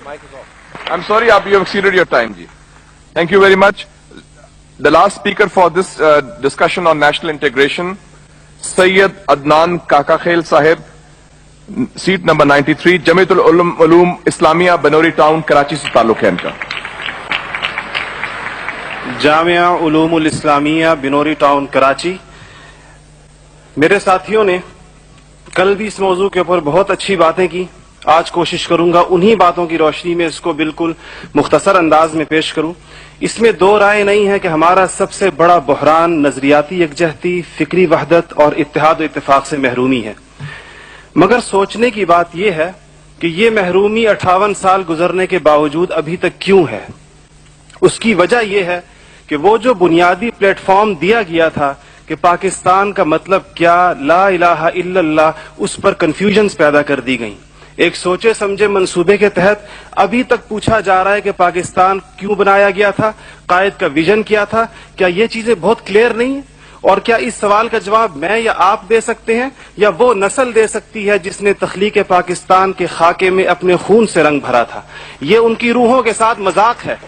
I'm sorry, you have exceeded your time, ji. Thank you very much. The last speaker for this discussion on national integration, Sayyid Adnan Kakakhail Sahib, seat number 93, Jamiatul Ulum Islamia, Banori Town, Karachi se ताल्लुक है इनका. Jamia उलूमुल Islamia Binori town Karachi. मेरे साथियों ने कल भी इस मौजू के ऊपर बहुत अच्छी बातें की. आज कोशिश करूंगा उन्हीं बातों की रोशनी में इसको बिल्कुल मुख्तसर अंदाज में पेश करूं. इसमें दो राय नहीं है कि हमारा सबसे बड़ा बहरान नजरियाती यकजहती, फिक्री वहदत और इत्तेहाद व इत्तेफाक से महरूमी है. मगर सोचने की बात यह है कि ये महरूमी 58 साल गुजरने के बावजूद अभी तक क्यों है. उसकी वजह यह है कि वो जो बुनियादी प्लेटफॉर्म दिया गया था कि पाकिस्तान का मतलब क्या, ला इलाहा इल्लल्लाह, उस पर कंफ्यूजन्स पैदा कर दी गई. एक सोचे समझे मंसूबे के तहत अभी तक पूछा जा रहा है कि पाकिस्तान क्यों बनाया गया था, कायद का विजन क्या था. क्या ये चीजें बहुत क्लियर नहीं है? और क्या इस सवाल का जवाब मैं या आप दे सकते हैं या वो नस्ल दे सकती है जिसने तख्लीक पाकिस्तान के खाके में अपने खून से रंग भरा था. ये उनकी रूहों के साथ मजाक है,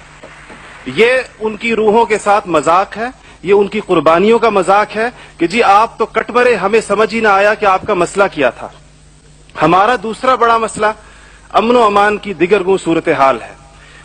ये उनकी रूहों के साथ मजाक है, ये उनकी कुर्बानियों का मजाक है कि जी आप तो कट मरे, हमें समझ ही ना आया कि आपका मसला क्या था. हमारा दूसरा बड़ा मसला अमन व अमान की दिगरगू सूरत हाल है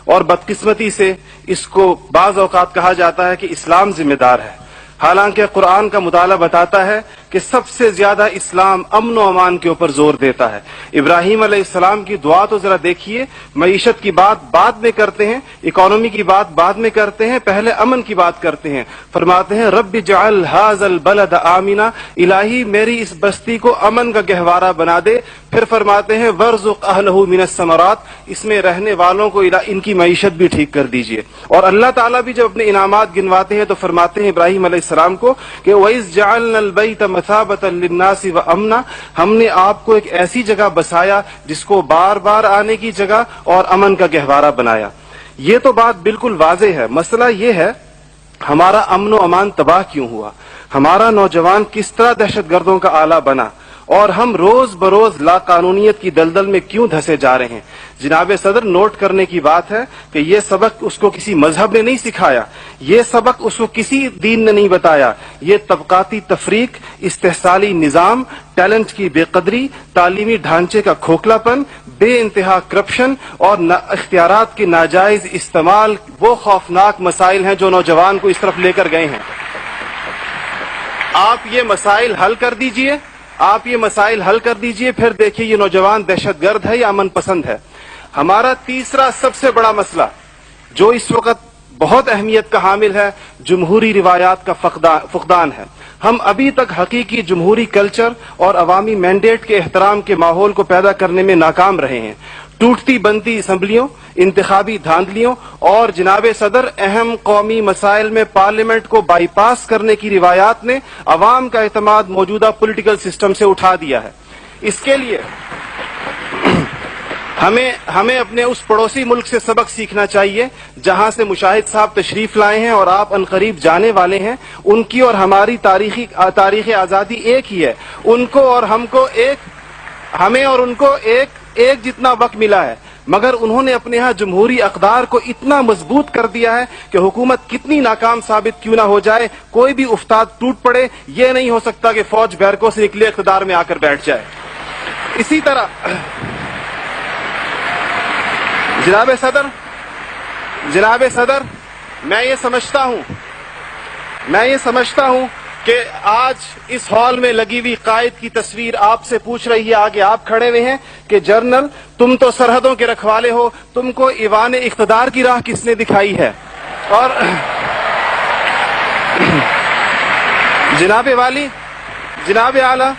और बदकिस्मती से इसको बाज औकात कहा जाता है कि इस्लाम जिम्मेदार है. हालांकि कुरान का मुताला बताता है कि सबसे ज्यादा इस्लाम अमन व अमान के ऊपर जोर देता है. इब्राहीम अलैहिस्सलाम की दुआ तो जरा देखिए. मईशत की बात बाद में करते हैं, इकोनॉमी की बात बाद में करते हैं, पहले अमन की बात करते हैं. फरमाते हैं रब्बि जअल हाज़ल बलद आमिना, इलाही मेरी इस बस्ती को अमन का गहवारा बना दे. फिर फरमाते हैं वर्ज़ुक़ अहलहू मिनस समरात, इसमें रहने वालों को इनकी मईशत भी ठीक कर दीजिए. और अल्लाह ताला भी जब अपने इनामात गिनवाते हैं तो फरमाते हैं इब्राहीम अलैहिस्सलाम को कि वइज़ जअलनल बैत मसाबतन लिन्नासि व अमना, हमने आपको एक ऐसी जगह बसाया जिसको बार बार आने की जगह और अमन का गहवारा बनाया. ये तो बात बिल्कुल वाज़ेह है. मसला ये है हमारा अमन व अमान तबाह क्यों हुआ, हमारा नौजवान किस तरह दहशतगर्दों का आला बना और हम रोज बरोज लाकानूनियत की दलदल में क्यों धंसे जा रहे हैं. जनाब सदर, नोट करने की बात है कि ये सबक उसको किसी मजहब ने नहीं सिखाया, ये सबक उसको किसी दीन ने नहीं बताया. ये तबकाती तफरीक, इस्तेहसाली निजाम, टैलेंट की बेकदरी, तालीमी ढांचे का खोखलापन, बे इंतहा करप्शन और इख्तियारात के नाजायज इस्तेमाल वो खौफनाक मसाइल हैं जो नौजवान को इस तरफ लेकर गए हैं. आप ये मसाइल हल कर दीजिए, आप ये मसाइल हल कर दीजिए, फिर देखिए ये नौजवान दहशतगर्द है या अमन पसंद है. हमारा तीसरा सबसे बड़ा मसला जो इस वक्त बहुत अहमियत का हामिल है, जमहूरी रिवायात का फुकदान है. हम अभी तक हकीकी जमहूरी कल्चर और अवामी मैंडेट के एहतराम के माहौल को पैदा करने में नाकाम रहे हैं. टूटती बनती असम्बलियों, इंतखाबी धांधलियों और जनाब सदर अहम कौमी मसाइल में पार्लियामेंट को बाईपास करने की रिवायात ने अवाम का एतमाद मौजूदा पॉलिटिकल सिस्टम से उठा दिया है. इसके लिए हमें अपने उस पड़ोसी मुल्क से सबक सीखना चाहिए जहां से मुशाहिद साहब तशरीफ लाए हैं और आप अनकरीब जाने वाले हैं. उनकी और हमारी तारीख आजादी एक ही है. उनको और हमको हमें और उनको एक जितना वक्त मिला है, मगर उन्होंने अपने यहाँ जमहूरी अक़दार को इतना मजबूत कर दिया है कि हुकूमत कितनी नाकाम साबित क्यों ना हो जाए, कोई भी उस्ताद टूट पड़े, ये नहीं हो सकता कि फौज बैरकों से निकले इक़्तिदार में आकर बैठ जाए. इसी तरह जनाब सदर, मैं ये समझता हूं कि आज इस हॉल में लगी हुई कायद की तस्वीर आपसे पूछ रही है, आगे आप खड़े हुए हैं कि जनरल तुम तो सरहदों के रखवाले हो, तुमको ईवान इख्तिदार की राह किसने दिखाई है. और जनाब आला,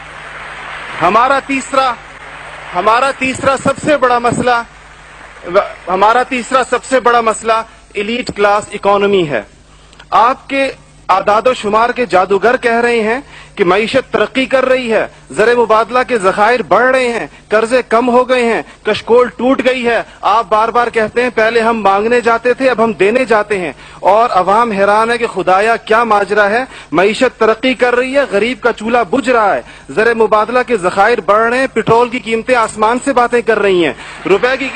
हमारा तीसरा सबसे बड़ा मसला एलीट क्लास इकोनॉमी है. आपके आदादो शुमार के जादूगर कह रहे हैं कि मईशत तरक्की कर रही है, ज़र मुबादला के ज़खायर बढ़ रहे हैं, कर्जे कम हो गए हैं, कशकोल टूट गई है. आप बार बार कहते हैं पहले हम मांगने जाते थे, अब हम देने जाते हैं. और अवाम हैरान है कि खुदाया क्या माजरा है. मईशत तरक्की कर रही है, गरीब का चूल्हा बुझ रहा है, ज़र मुबादला के ज़खायर बढ़ रहे हैं, पेट्रोल की कीमतें आसमान से बातें कर रही हैं, रुपए की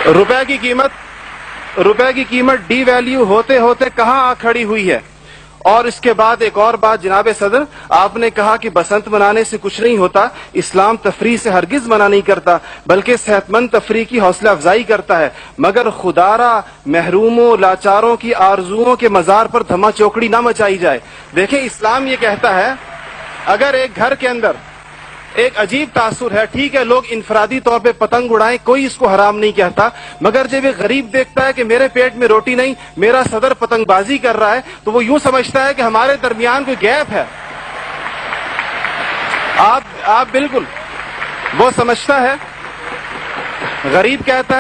रुपए की कीमत डी वैल्यू होते होते कहां आ खड़ी हुई है। और इसके बाद एक और बात जनाब सदर, आपने कहा कि बसंत मनाने से कुछ नहीं होता, इस्लाम तफरीह से हरगिज मना नहीं करता बल्कि सेहतमंद तफरीह की हौसला अफजाई करता है, मगर खुदारा महरूमों लाचारों की आरजुओं के मजार पर धमा चौकड़ी ना मचाई जाए। देखें, इस्लाम ये कहता है अगर एक घर के अंदर एक अजीब तासुर है, ठीक है, लोग इनफरादी तौर पे पतंग उड़ाएं, कोई इसको हराम नहीं कहता, मगर जब एक गरीब देखता है कि मेरे पेट में रोटी नहीं, मेरा सदर पतंगबाजी कर रहा है, तो वो यूं समझता है कि हमारे दरमियान कोई गैप है। आप बिल्कुल, वो समझता है, गरीब कहता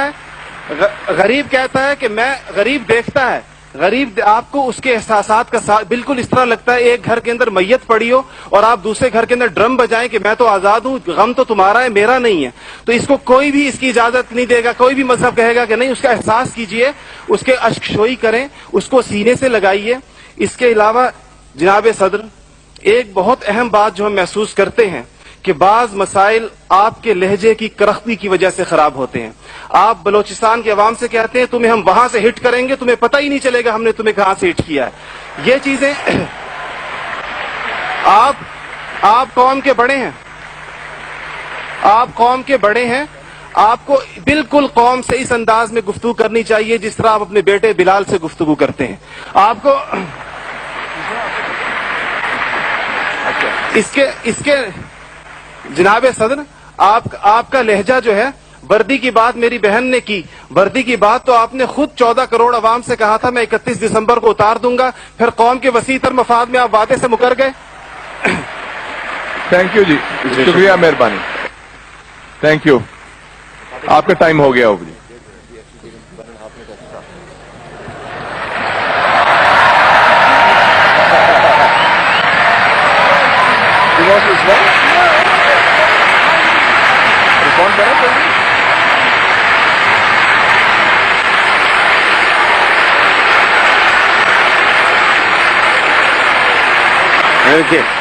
है कि मैं, गरीब देखता है, गरीब आपको उसके एहसासात का बिल्कुल इस तरह लगता है एक घर के अंदर मैयत पड़ी हो और आप दूसरे घर के अंदर ड्रम बजाएं कि मैं तो आजाद हूं, गम तो तुम्हारा है मेरा नहीं है। तो इसको कोई भी इसकी इजाजत नहीं देगा, कोई भी मजहब कहेगा कि नहीं, उसका एहसास कीजिए, उसके अश्कशोई करें, उसको सीने से लगाइए। इसके अलावा जनाब सदर, एक बहुत अहम बात जो हम महसूस करते हैं कि बाज मसाइल आपके लहजे की करख्ती की वजह से खराब होते हैं। आप बलोचिस्तान के अवाम से कहते हैं तुम्हें हम वहां से हिट करेंगे, तुम्हें पता ही नहीं चलेगा हमने तुम्हें कहां से हिट किया है। ये चीजें आप कौम के बड़े हैं, आप कौम के बड़े हैं, आपको बिल्कुल कौम से इस अंदाज में गुफ्तगू करनी चाहिए जिस तरह आप अपने बेटे बिलाल से गुफ्तगू करते हैं। आपको इसके जनाब सदर, आपका लहजा जो है, वर्दी की बात मेरी बहन ने की, वर्दी की बात तो आपने खुद 14 करोड़ अवाम से कहा था मैं 31 दिसंबर को उतार दूंगा, फिर कौम के वसीतर मफाद में आप वादे से मुकर गए। थैंक यू जी, शुक्रिया, मेहरबानी, थैंक यू। आपका टाइम हो गया होगा जी। Okay.